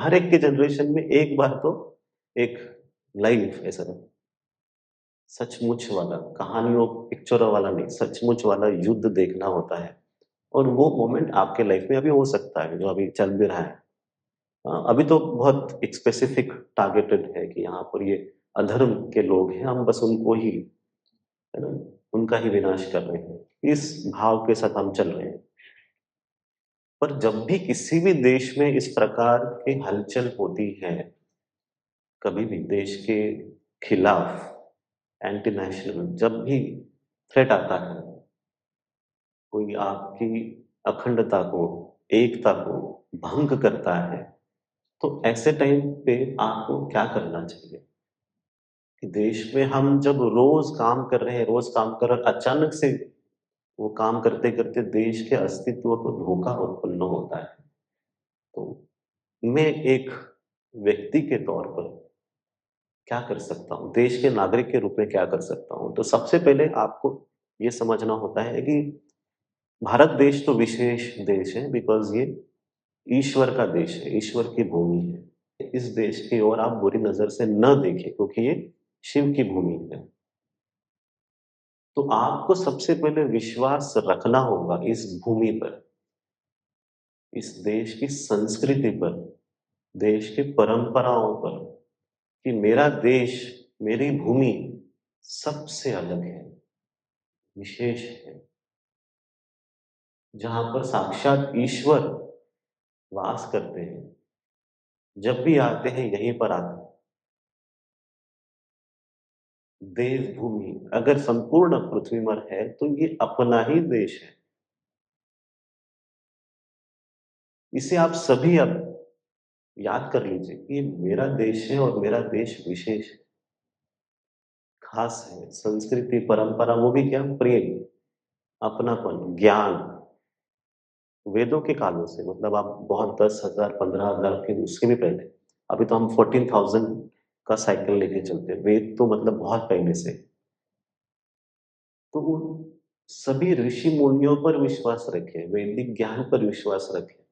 हर एक के जनरेशन में एक बार तो एक लाइव ऐसा सचमुच वाला, कहानियों, पिक्चरों वाला नहीं, सचमुच वाला युद्ध देखना होता है। और वो मोमेंट आपके लाइफ में अभी हो सकता है, जो अभी चल भी रहा है। अभी तो बहुत एक स्पेसिफिक टारगेटेड है कि यहाँ पर ये अधर्म के लोग हैं, हम बस उनको ही, है ना, उनका ही विनाश कर रहे हैं। इस भाव के साथ हम चल रहे हैं। पर जब भी किसी भी देश में इस प्रकार की हलचल होती है, कभी भी देश के खिलाफ, एंटी नेशनल जब भी थ्रेट आता है, कोई आपकी अखंडता को, एकता को भंग करता है, तो ऐसे टाइम पे आपको क्या करना चाहिए? कि देश में हम जब रोज काम कर रहे हैं, रोज काम कर रहे हैं, अचानक से वो काम करते-करते देश के अस्तित्व को धोखा उत्पन्न होता है। तो मैं एक व्यक्ति के तौर पर क्या कर सकता हूँ? देश के नागरिक के रूप में क्या कर सकता हूँ? तो सबसे पहले आपको ये समझना होता है कि भारत देश तो विशेष देश है, बिकॉज़ ये ईश्वर का देश है, ईश्वर की भूमि है। इस देश की ओर आप बुरी नज़र से न देखें, क्योंकि ये शिव की भूमि है। तो आपको सबसे पहले विश्वास रखना होगा इस भूमि पर, इस देश की संस्कृति पर, देश की परंपराओं पर, कि मेरा देश, मेरी भूमि सबसे अलग है, विशेष है, जहाँ पर साक्षात ईश्वर वास करते हैं। जब भी आते हैं यहीं पर आते हैं। देवभूमि अगर संपूर्ण पृथ्वी पर है तो ये अपना ही देश है। इसे आप सभी अब याद कर लीजिए कि ये मेरा देश है और मेरा देश विशेष है, खास है। संस्कृति, परंपरा, वो भी क्या? प्रेम, अपनापन, ज्ञान, वेदों के कालों से, मतलब आप बहुत 10,000, 15,000 के उसके भी पहले। अभी तो हम 14,000 का साइकिल लेके चलते हैं। वेद तो मतलब बहुत पहले से। तो उन सभी ऋषि मुनियों पर विश्वास रखें, वैदिक ज्ञान पर विश्वास रखें,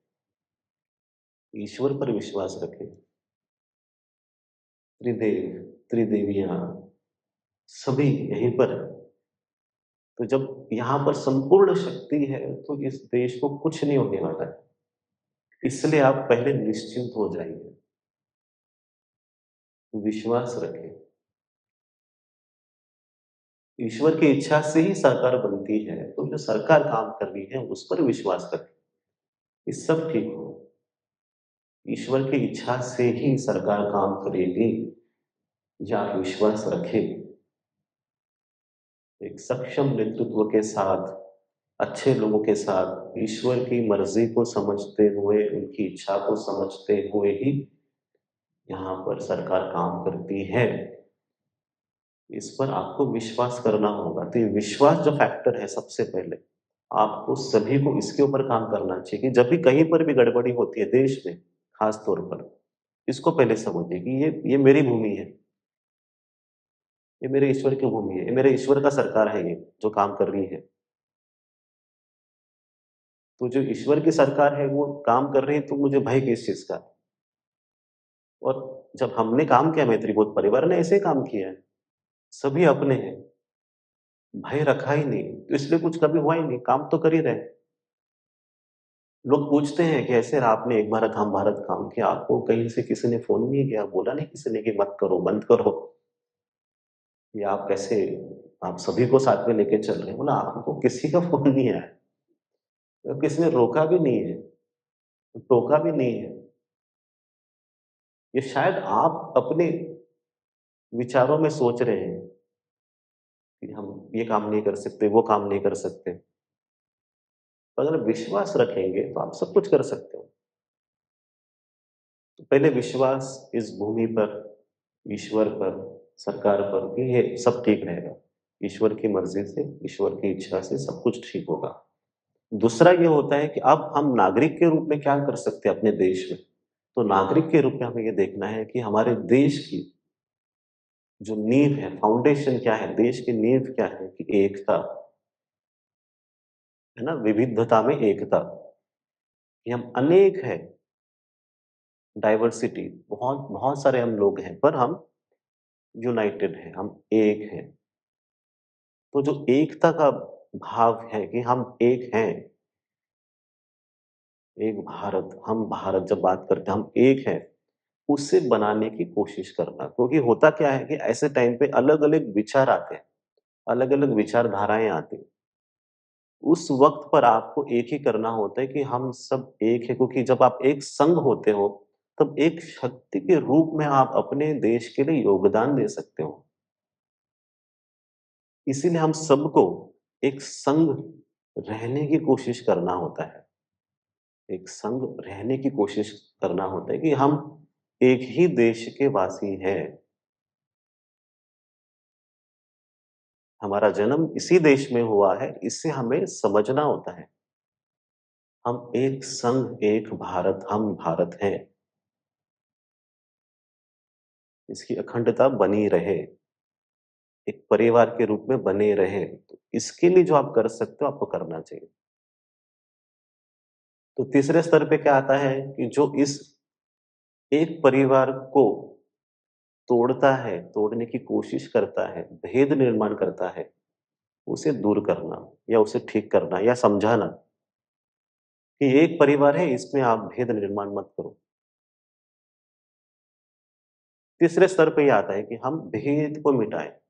ईश्वर पर विश्वास रखें। त्रिदेव, त्रिदेवियाँ सभी यहीं पर है। तो जब यहाँ पर संपूर्ण शक्ति है, तो इस देश को कुछ नहीं होने वाला है। इसलिए आप पहले निश्चिंत हो जाइए, विश्वास रखें। ईश्वर की इच्छा से ही सरकार बनती है, तो जो सरकार काम कर रही है उस पर विश्वास रखें, ये सब ठीक हो। ईश्वर की इच्छा से ही सरकार काम करेगी, या आप विश्वास रखें। एक सक्षम नेतृत्व के साथ, अच्छे लोगों के साथ, ईश्वर की मर्जी को समझते हुए, उनकी इच्छा को समझते हुए ही यहाँ पर सरकार काम करती है। इस पर आपको विश्वास करना होगा। तो ये विश्वास जो फैक्टर है, सबसे पहले आपको सभी को इसके ऊपर काम करना चाहिए कि जब भी कहीं पर भी गड़बड़ी होती है देश में, खास तौर पर इसको पहले समझिए कि ये मेरी भूमि है, ये मेरे ईश्वर की भूमि है, ये मेरे ईश्वर का सरकार है, ये जो काम कर रही है। तो जो ईश्वर की सरकार है वो काम कर रही है, तो मुझे भय किस चीज का? और जब हमने काम किया, मैत्रीभूत परिवार ने ऐसे ही काम किया है, सभी अपने हैं, भय रखा ही नहीं, तो इसलिए कुछ कभी हुआ ही नहीं, काम तो कर ही रहे। लोग पूछते हैं कि ऐसे आपने एक भारत हम भारत काम किया, आपको कहीं से किसी ने फोन नहीं किया, बोला नहीं किसी ने कि मत करो, बंद करो, या आप कैसे, आप सभी को साथ में लेके चल रहे हैं? बोला आपको किसी का फोन नहीं आया, तो किसी ने रोका भी नहीं है, टोका भी नहीं है। ये शायद आप अपने विचारों में सोच रहे हैं कि हम ये काम नहीं कर सकते, वो काम नहीं कर सकते। पर अगर विश्वास रखेंगे तो आप सब कुछ कर सकते हो। तो पहले विश्वास इस भूमि पर, ईश्वर पर, सरकार पर, कि ये सब ठीक रहेगा। ईश्वर की मर्ज़ी से, ईश्वर की इच्छा से सब कुछ ठीक होगा। दूसरा ये होता है कि अब हम नागरिक के रूप में क्या कर सकते हैं अपने देश में? तो नागरिक के रूप में हमें ये देखना है कि हमारे देश की जो नींव है, फाउंडेशन क्या है? देश की नींव क्या है? कि एकता, है ना? विविधता में एकता, कि हम अनेक हैं, डाइवर्सिटी, बहुत बहुत सारे हम लोग हैं, पर हम यूनाइटेड हैं, हम एक हैं। तो जो एकता का भाव है कि हम एक हैं, एक भारत, हम भारत जब बात करते हैं हम एक हैं, उसे बनाने की कोशिश करना। क्योंकि होता क्या है कि ऐसे टाइम पे अलग-अलग विचार आते हैं, अलग-अलग विचारधाराएँ आती हैं। उस वक़्त पर आपको एक ही करना होता है कि हम सब एक हैं, क्योंकि जब आप एक संघ होते हो, तब एक शक्ति के रूप में आप अपने देश के लिए योगदान दे सकते हो। इसीलिए हम सबको एक संघ रहने की कोशिश करना होता है। एक संघ रहने की कोशिश करना होता है कि हम एक ही देश के वासी हैं। हमारा जन्म इसी देश में हुआ है, इसे हमें समझना होता है। हम एक संघ, एक भारत, हम भारत हैं। इसकी अखंडता बनी रहे, एक परिवार के रूप में बने रहे। तो इसके लिए जो आप कर सकते हो, आपको करना चाहिए। तो तीसरे स्तर पे क्या आता है कि जो इस एक परिवार को तोड़ता है, तोड़ने की कोशिश करता है, भेद निर्माण करता है, उसे दूर करना या उसे ठीक करना या समझाना कि एक परिवार है, इसमें आप भेद निर्माण मत करो। तीसरे स्तर पे ये आता है कि हम भेद को मिटाएँ।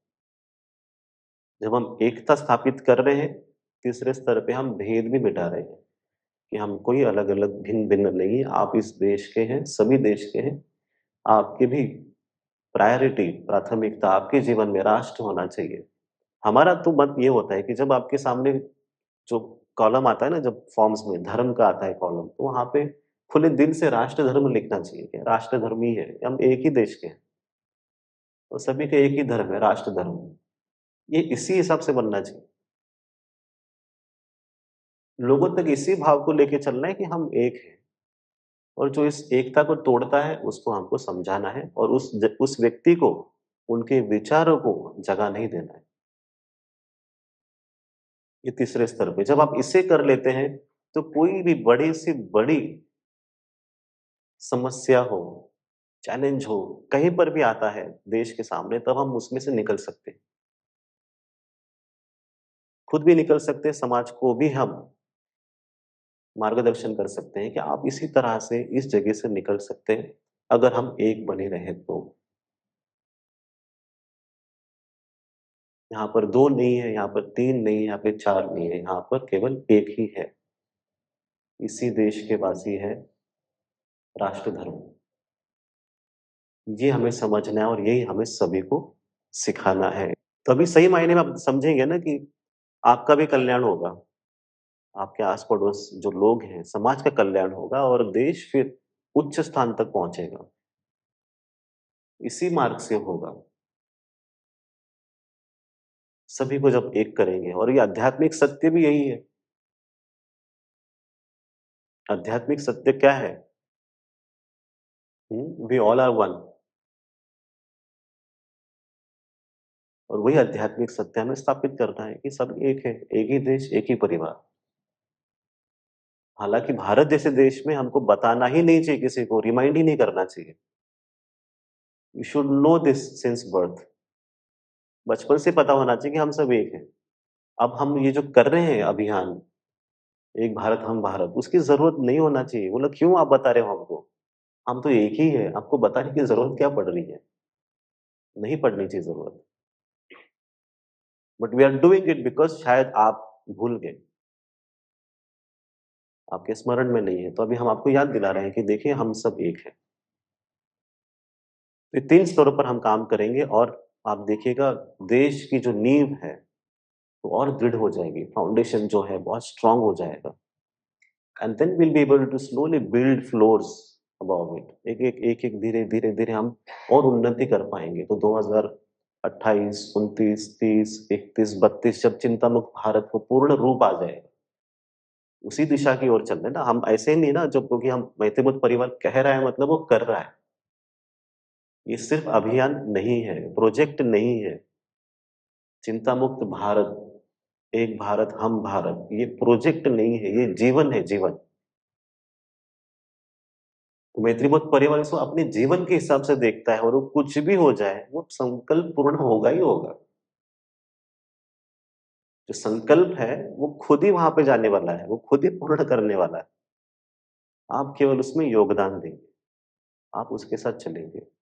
जब हम एकता स्थापित कर रहे हैं, तीसरे स्तर पे हम भेद भी मिटा रहे हैं कि हम कोई अलग-अलग, भिन्न-भिन्न नहीं है। आप इस देश के हैं, सभी देश के हैं। आपकी भी प्रायोरिटी, प्राथमिकता आपके जीवन में राष्ट्र होना चाहिए। हमारा तो मत ये होता है कि जब आपके सामने जो कॉलम आता है ना, जब फॉर्म्स में धर्म का आता है कॉलम, तो वहाँ पे खुले दिल से राष्ट्र धर्म लिखना चाहिए कि राष्ट्र धर्म ही है, हम एक ही देश के हैं। तो सभी का एक ही धर्म है, राष्ट्र धर्म। ये इसी हिसाब से बनना चाहिए। लोगों तक इसी भाव को लेके चलना है कि हम एक हैं, और जो इस एकता को तोड़ता है, उसको हमको समझाना है और उस व्यक्ति को, उनके विचारों को जगह नहीं देना है। ये तीसरे स्तर पे जब आप इसे कर लेते हैं, तो कोई भी बड़ी से बड़ी समस्या हो, चैलेंज हो, कहीं पर भी आता है देश के सामने, तब हम उसमें से निकल सकते हैं। खुद भी निकल सकते हैं, समाज को भी हम मार्गदर्शन कर सकते हैं कि आप इसी तरह से इस जगह से निकल सकते हैं, अगर हम एक बने रहें तो। यहाँ पर 2 नहीं है, यहाँ पर 3 नहीं है, यहाँ पे 4 नहीं है, यहाँ पर केवल एक ही है। इसी देश के वासी हैं, राष्ट्र धर्म। ये हमें समझना है और यही हमें सभी को सिखाना है। तभी सही मायने में आप समझेंगे ना कि आपका भी कल्याण होगा। आपके आस-पड़ोस जो लोग हैं, समाज का कल्याण होगा और देश फिर उच्च स्थान तक पहुँचेगा। इसी मार्ग से होगा। सभी को जब एक करेंगे, और ये आध्यात्मिक सत्य भी यही है। आध्यात्मिक सत्य क्या है? We all are one. और वही आध्यात्मिक सत्य हमें स्थापित करना है कि सब एक है, एक ही देश, एक ही परिवार। हालाँकि भारत जैसे देश में हमको बताना ही नहीं चाहिए किसी को, रिमाइंड ही नहीं करना चाहिए। You should know this since birth. बचपन से पता होना चाहिए कि हम सब एक हैं। अब हम ये जो कर रहे हैं अभियान, एक भारत हम भारत, उसकी ज़रूरत नहीं होना चाहिए। बोला क्यों आप बता रहे हो हमको? हम तो एक ही है, आपको बताने की ज़रूरत क्या पड़ रही है? नहीं पड़नी चाहिए ज़रूरत। But we are doing it because शायद आप भूल गए, आपके स्मरण में नहीं है। तो अभी हम आपको याद दिला रहे हैं कि देखिए हम सब एक हैं। तो 3 स्तरों पर हम काम करेंगे और आप देखिएगा देश की जो नींव है, वो और दृढ़ हो जाएगी, फाउंडेशन जो है बहुत स्ट्रॉन्ग हो जाएगा। And then we'll be able to slowly build floors above it. एक-एक धीरे-धीरे हम और उन्नति कर पाएँगे। तो 2028, 29, 30, 31, 32 जब चिंता मुक्त भारत को पूर्ण रूप आ जाएगा, उसी दिशा की ओर चल रहे हैं ना। हम ऐसे ही नहीं ना, जब क्योंकि हम मैत्रीपूर्ण परिवार कह रहा है मतलब वो कर रहा है। ये सिर्फ अभियान नहीं है, प्रोजेक्ट नहीं है। चिंता मुक्त भारत, एक भारत हम भारत, ये प्रोजेक्ट नहीं है, ये जीवन है, जीवन। तो मैत्रीबोध परिवार इसको अपने जीवन के हिसाब से देखता है और वो कुछ भी हो जाए, वो संकल्प पूर्ण होगा ही होगा। जो संकल्प है, वो खुद ही वहाँ पे जाने वाला है, वो खुद ही पूर्ण करने वाला है। आप केवल उसमें योगदान देंगे, आप उसके साथ चलेंगे।